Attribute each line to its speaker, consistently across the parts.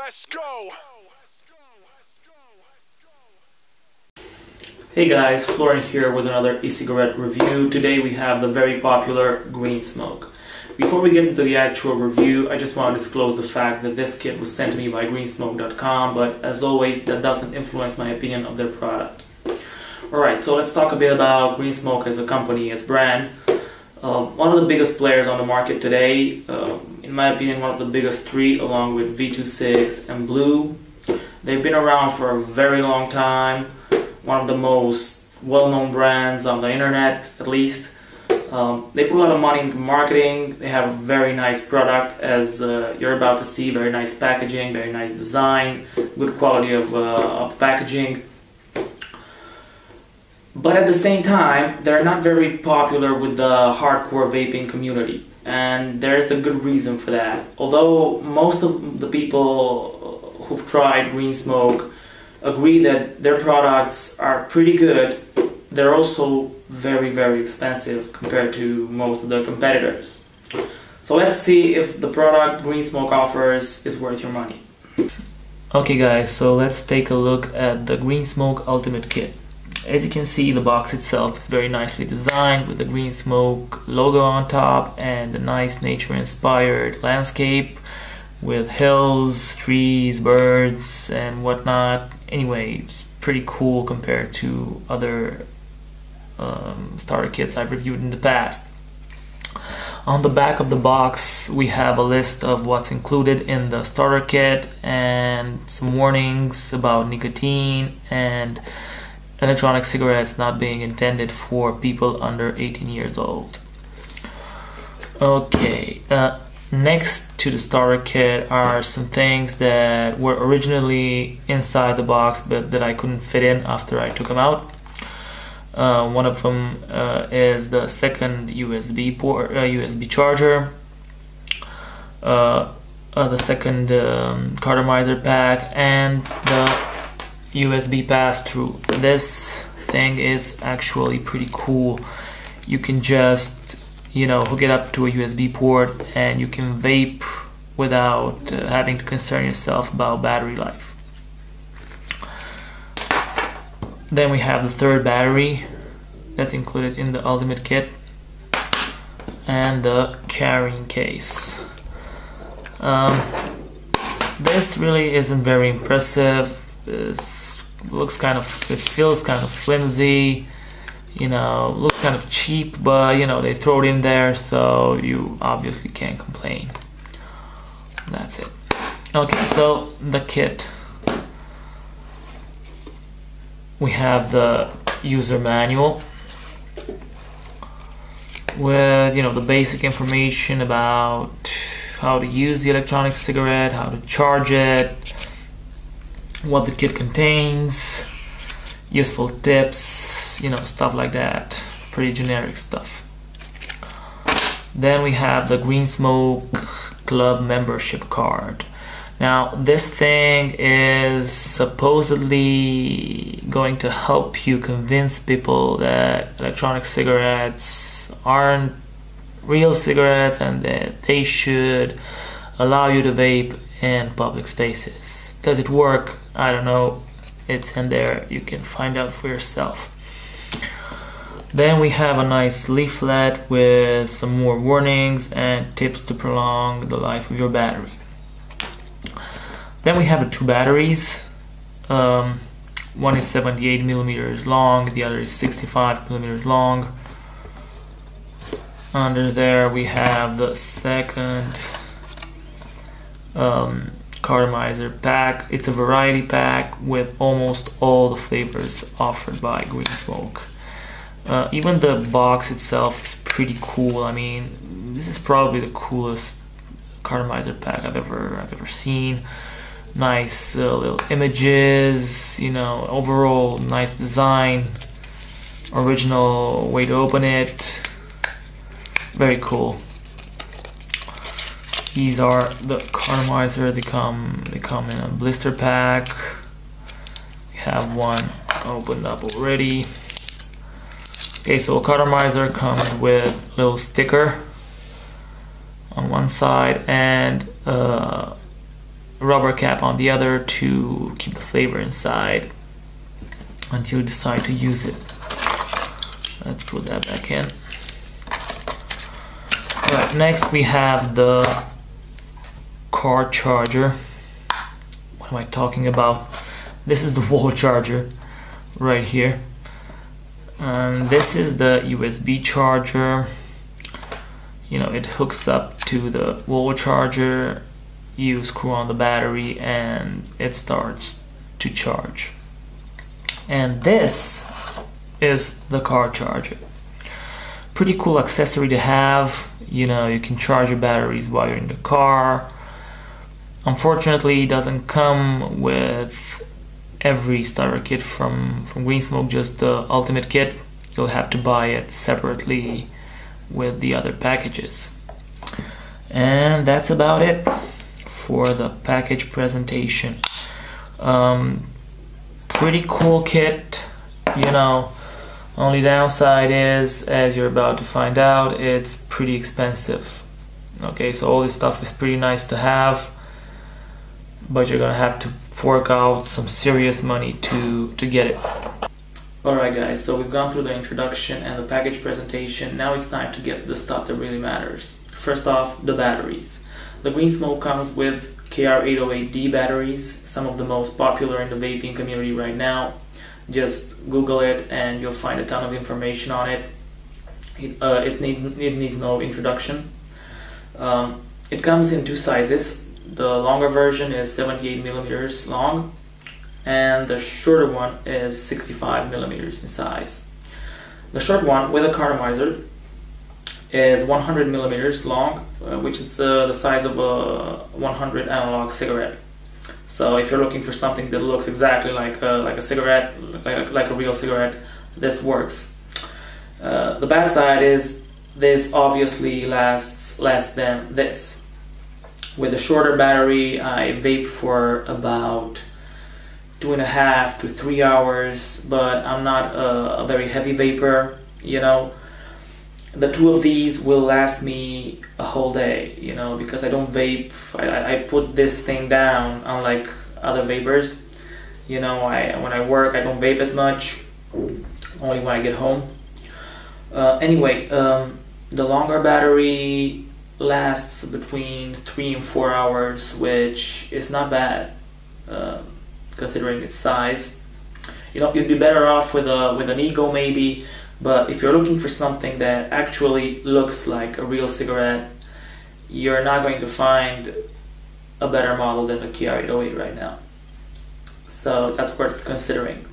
Speaker 1: Let's go!
Speaker 2: Hey guys, Florian here with another e-cigarette review. Today we have the very popular Green Smoke. Before we get into the actual review, I just want to disclose the fact that this kit was sent to me by greensmoke.com, but as always, that doesn't influence my opinion of their product. Alright, so let's talk a bit about Green Smoke as a company, as a brand. One of the biggest players on the market today, in my opinion one of the biggest three, along with V26 and Blue. They've been around for a very long time, one of the most well-known brands on the internet at least. They put a lot of money into marketing. They have a very nice product, as you're about to see. Very nice packaging, very nice design, good quality of packaging. But at the same time, they're not very popular with the hardcore vaping community, and there's a good reason for that. Although most of the people who've tried Green Smoke agree that their products are pretty good, they're also very expensive compared to most of their competitors. So let's see if the product Green Smoke offers is worth your money. Okay guys, so let's take a look at the Green Smoke Ultimate Kit. As you can see, the box itself is very nicely designed with the Green Smoke logo on top and a nice nature-inspired landscape with hills, trees, birds and whatnot. Anyway, it's pretty cool compared to other starter kits I've reviewed in the past. On the back of the box we have a list of what's included in the starter kit and some warnings about nicotine and electronic cigarettes not being intended for people under 18 years old. Okay, next to the starter kit are some things that were originally inside the box but that I couldn't fit in after I took them out. One of them is the second USB port, USB charger, the second cartomizer pack, and the USB pass-through. This thing is actually pretty cool. You can just, hook it up to a USB port and you can vape without having to concern yourself about battery life. Then we have the third battery that's included in the Ultimate Kit and the carrying case. This really isn't very impressive. It feels kind of flimsy, looks kind of cheap, but they throw it in there, so you obviously can't complain. That's it. Okay, so the kit. We have the user manual with the basic information about how to use the electronic cigarette, how to charge it, what the kit contains, useful tips, stuff like that. Pretty generic stuff. Then we have the Green Smoke Club membership card. Now this thing is supposedly going to help you convince people that electronic cigarettes aren't real cigarettes and that they should allow you to vape in public spaces. Does it work? I don't know. It's in there. You can find out for yourself. Then we have a nice leaflet with some more warnings and tips to prolong the life of your battery. Then we have the two batteries. One is 78 millimeters long, the other is 65 millimeters long. Under there we have the second cartomizer pack. It's a variety pack with almost all the flavors offered by Green Smoke. Even the box itself is pretty cool. I mean, this is probably the coolest cartomizer pack I've ever seen. Nice little images, overall nice design, original way to open it, very cool. These are the cartomizer. They come in a blister pack. We have one opened up already. Okay, so a cartomizer comes with a little sticker on one side and rubber cap on the other to keep the flavor inside until you decide to use it. Let's put that back in. Alright, next we have the car charger. What am I talking about? This is the wall charger right here. And this is the USB charger. You know, it hooks up to the wall charger. You screw on the battery and it starts to charge. And this is the car charger. Pretty cool accessory to have. You know, you can charge your batteries while you're in the car. Unfortunately, it doesn't come with every starter kit from Green Smoke, just the ultimate kit. You'll have to buy it separately with the other packages. And that's about it for the package presentation. Pretty cool kit, you know. Only downside is, as you're about to find out, it's pretty expensive. Okay, so all this stuff is pretty nice to have, but you're gonna have to fork out some serious money to get it. Alright guys, so we've gone through the introduction and the package presentation. Now it's time to get the stuff that really matters. First off, the batteries. The Green Smoke comes with KR808D batteries, some of the most popular in the vaping community right now. Just Google it and you'll find a ton of information on it. It needs no introduction. It comes in two sizes. The longer version is 78 millimeters long, and the shorter one is 65 millimeters in size. The short one with a cartomizer is 100 millimeters long, which is the size of a 100 analog cigarette. So if you're looking for something that looks exactly like a cigarette, like a real cigarette, this works. The bad side is this obviously lasts less than this. With a shorter battery, I vape for about 2.5 to 3 hours, but I'm not a very heavy vapor, you know. The two of these will last me a whole day, you know, because I don't vape. I put this thing down, unlike other vapors. You know, when I work, I don't vape as much, only when I get home. Anyway, the longer battery lasts between 3 and 4 hours, which is not bad, considering its size. You know, you'd be better off with an Ego maybe. But if you're looking for something that actually looks like a real cigarette, you're not going to find a better model than the KR808 right now. So that's worth considering.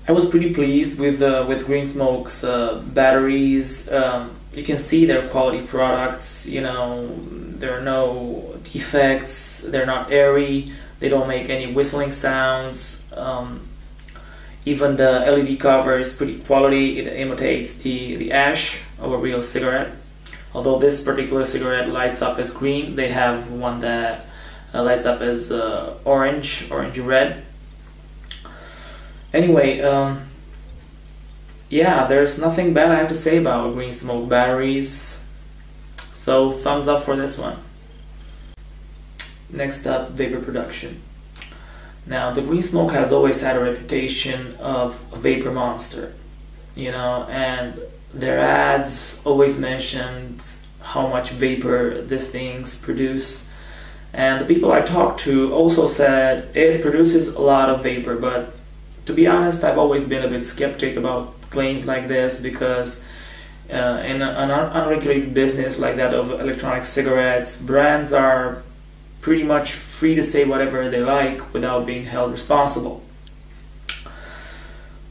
Speaker 2: I was pretty pleased with Green Smoke's batteries. You can see they're quality products. You know, there are no defects. They're not airy. They don't make any whistling sounds. Even the LED cover is pretty quality. It imitates the ash of a real cigarette. Although this particular cigarette lights up as green, they have one that lights up as orangey red. Anyway, yeah, there's nothing bad I have to say about Green Smoke batteries. So thumbs up for this one. Next up, vapor production. Now, the Green Smoke has always had a reputation of a vapor monster, you know, and their ads always mentioned how much vapor these things produce. And the people I talked to also said it produces a lot of vapor, but to be honest, I've always been a bit skeptic about claims like this, because in an unregulated business like that of electronic cigarettes, brands are pretty much free to say whatever they like without being held responsible.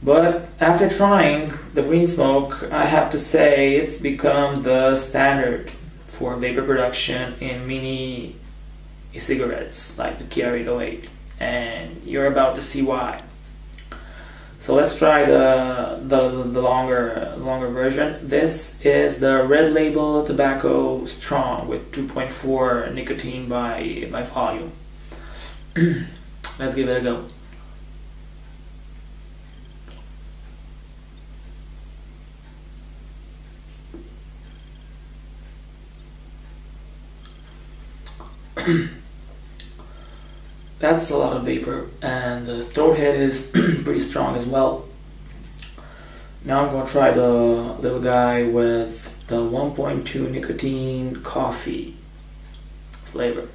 Speaker 2: But after trying the Green Smoke, I have to say it's become the standard for vapor production in mini e-cigarettes like the KR808, and you're about to see why. So let's try the longer version. This is the Red Label Tobacco Strong with 2.4 nicotine by volume. Let's give it a go. that's a lot of vapor, and the throat head is pretty strong as well. Now I'm gonna try the little guy with the 1.2 nicotine coffee flavor.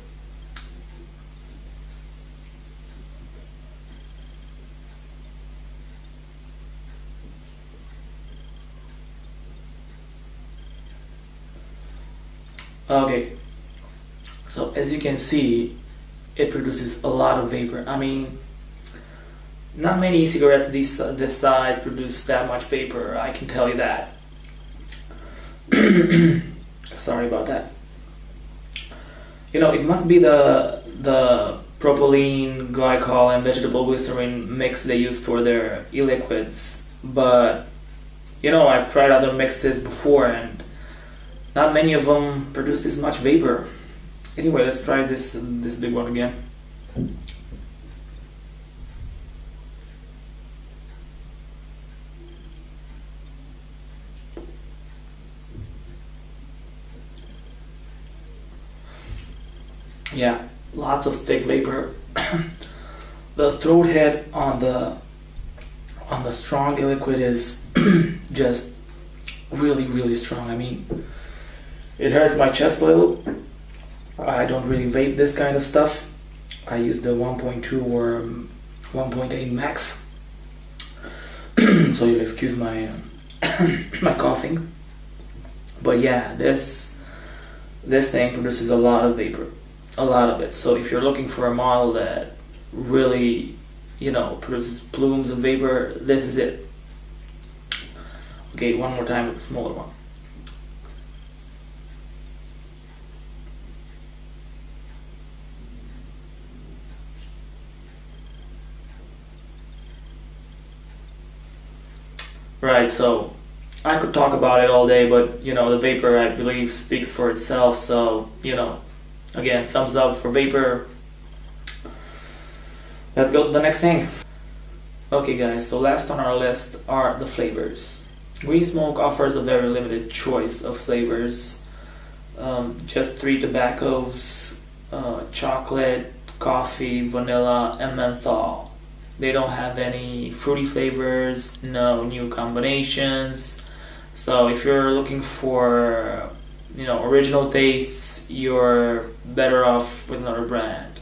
Speaker 2: Okay, so as you can see, it produces a lot of vapor. I mean, not many cigarettes this size produce that much vapor, I can tell you that. Sorry about that. You know, it must be the propylene glycol and vegetable glycerin mix they use for their e-liquids, but you know, I've tried other mixes before and not many of them produce this much vapor. Anyway, let's try this big one again. Yeah, lots of thick vapor. The throat head on the strong liquid is just really strong. I mean, it hurts my chest a little. I don't really vape this kind of stuff. I use the 1.2 or 1.8 max. So you'll excuse my my coughing. But yeah, this thing produces a lot of vapor, a lot of it. So if you're looking for a model that really, you know, produces plumes of vapor, this is it. Okay, one more time with the smaller one. Right, so I could talk about it all day, but you know, the vapor, I believe, speaks for itself. So, you know, again, thumbs up for vapor. Let's go to the next thing. Okay guys, so last on our list are the flavors. Green Smoke offers a very limited choice of flavors. Just 3 tobaccos, chocolate, coffee, vanilla, and menthol. They don't have any fruity flavors, no new combinations. So if you're looking for, you know, original tastes, you're better off with another brand.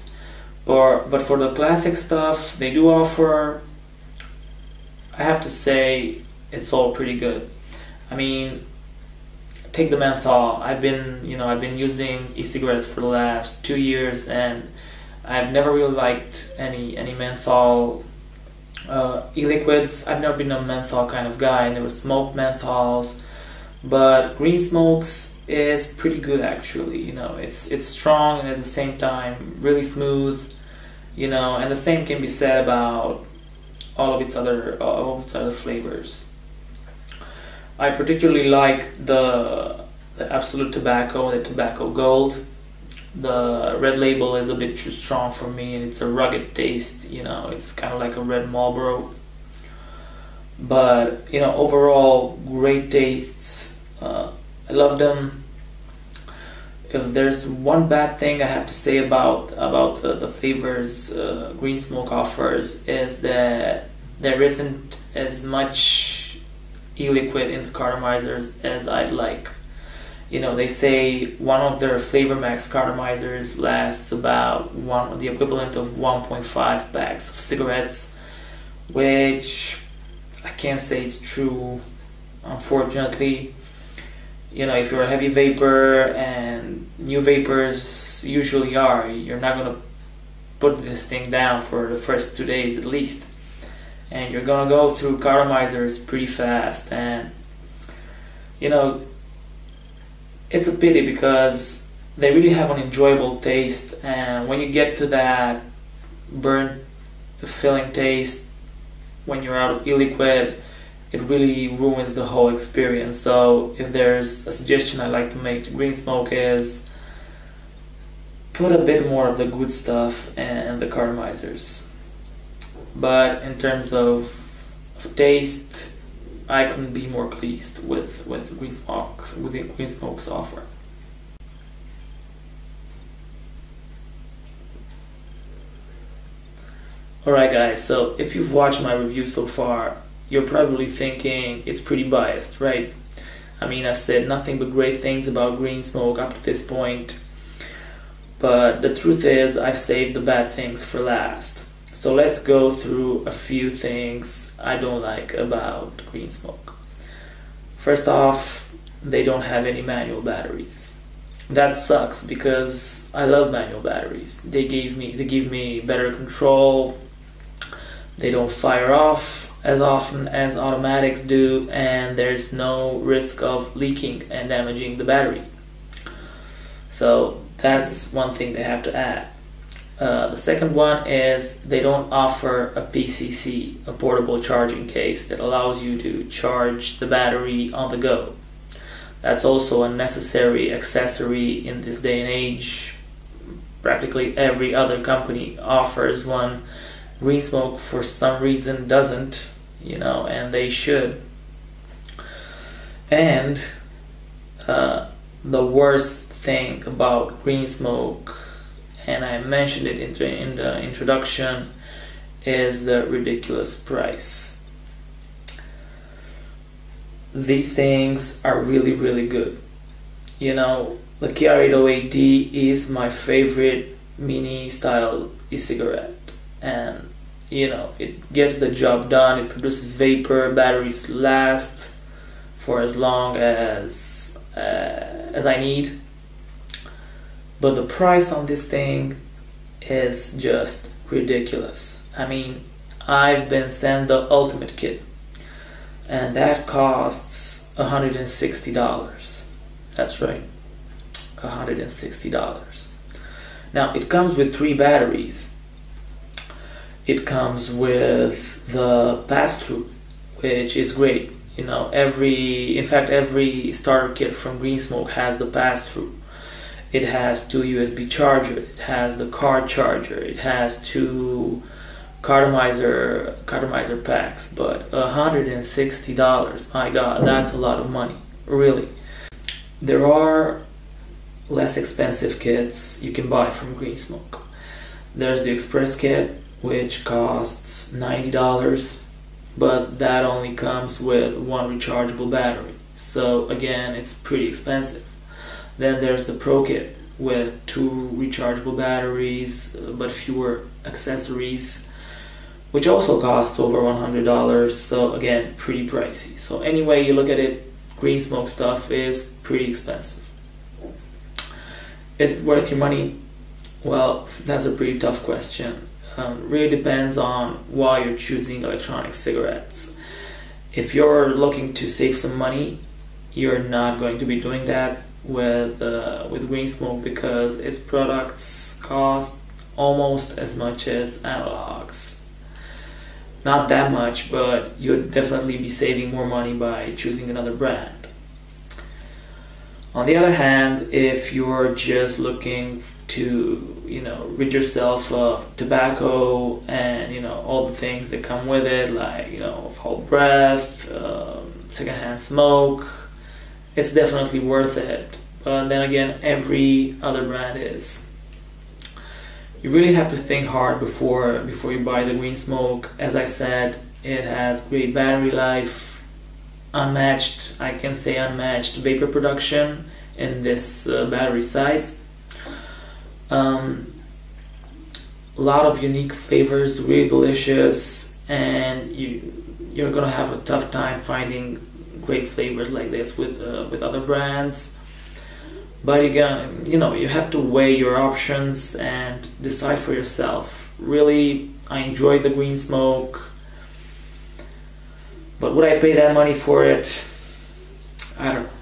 Speaker 2: But for the classic stuff, they do offer, I have to say, it's all pretty good. I mean, take the menthol. I've been using e-cigarettes for the last 2 years, and I've never really liked any menthol e-liquids. I've never been a menthol kind of guy. I never smoked menthols, but Green Smokes is pretty good actually. You know, it's strong and at the same time really smooth. You know, and the same can be said about all of its other flavors. I particularly like the Absolute Tobacco and the Tobacco Gold. The red label is a bit too strong for me, and it's a rugged taste. You know, it's kind of like a red Marlboro. But you know, overall, great tastes. I love them. If there's one bad thing I have to say about the flavors Green Smoke offers, is that there isn't as much e-liquid in the cartomizers as I'd like. You know, they say one of their Flavor Max cartomizers lasts about the equivalent of 1.5 packs of cigarettes, which I can't say it's true, unfortunately. You know, if you're a heavy vapor, and new vapors usually are, you're not gonna put this thing down for the first 2 days at least, and you're gonna go through cartomizers pretty fast. And you know, it's a pity because they really have an enjoyable taste, and when you get to that burnt filling taste when you're out of e-liquid, it really ruins the whole experience. So if there's a suggestion I like to make to Green Smoke, is put a bit more of the good stuff in the cartomizers. But in terms of taste, I couldn't be more pleased with Green Smoke's offer. Alright guys, so if you've watched my review so far, you're probably thinking it's pretty biased, right? I mean, I've said nothing but great things about Green Smoke up to this point, but the truth is I've saved the bad things for last. So let's go through a few things I don't like about Green Smoke. First off, they don't have any manual batteries. That sucks because I love manual batteries. They give me better control. They don't fire off as often as automatics do, and there's no risk of leaking and damaging the battery. So that's one thing they have to add. The second one is they don't offer a PCC, a portable charging case that allows you to charge the battery on the go. That's also a necessary accessory in this day and age. Practically every other company offers one. Green Smoke for some reason doesn't, and they should. And the worst thing about Green Smoke, and I mentioned it in the introduction, is the ridiculous price. These things are really, really good. The KR808D is my favorite mini style e-cigarette, and it gets the job done. It produces vapor, batteries last for as long as I need, but the price on this thing is just ridiculous. I mean, I've been sent the ultimate kit, and that costs $160. That's right, $160. Now it comes with 3 batteries. It comes with the pass-through, which is great. In fact every starter kit from Green Smoke has the pass-through. It has 2 USB chargers, it has the car charger, it has 2 cartomizer packs, but $160, my god, that's a lot of money, really. There are less expensive kits you can buy from Green Smoke. There's the Express kit, which costs $90, but that only comes with 1 rechargeable battery, so again it's pretty expensive. Then there's the Pro kit with 2 rechargeable batteries but fewer accessories, which also costs over $100, so again pretty pricey. So anyway you look at it, Green Smoke stuff is pretty expensive. Is it worth your money? Well, that's a pretty tough question. Really depends on why you're choosing electronic cigarettes. If you're looking to save some money, you're not going to be doing that with Green Smoke, because its products cost almost as much as analogs. Not that much, but you'd definitely be saving more money by choosing another brand. On the other hand, if you're just looking to rid yourself of tobacco and all the things that come with it, like foul breath, secondhand smoke, it's definitely worth it. But then again, every other brand is. You really have to think hard before you buy the Green Smoke. As I said, it has great battery life, unmatched, I can say unmatched vapor production in this battery size. A lot of unique flavors, really delicious, and you're gonna have a tough time finding great flavors like this with other brands. But again, you have to weigh your options and decide for yourself. Really, I enjoy the Green Smoke, but would I pay that money for it? I don't know.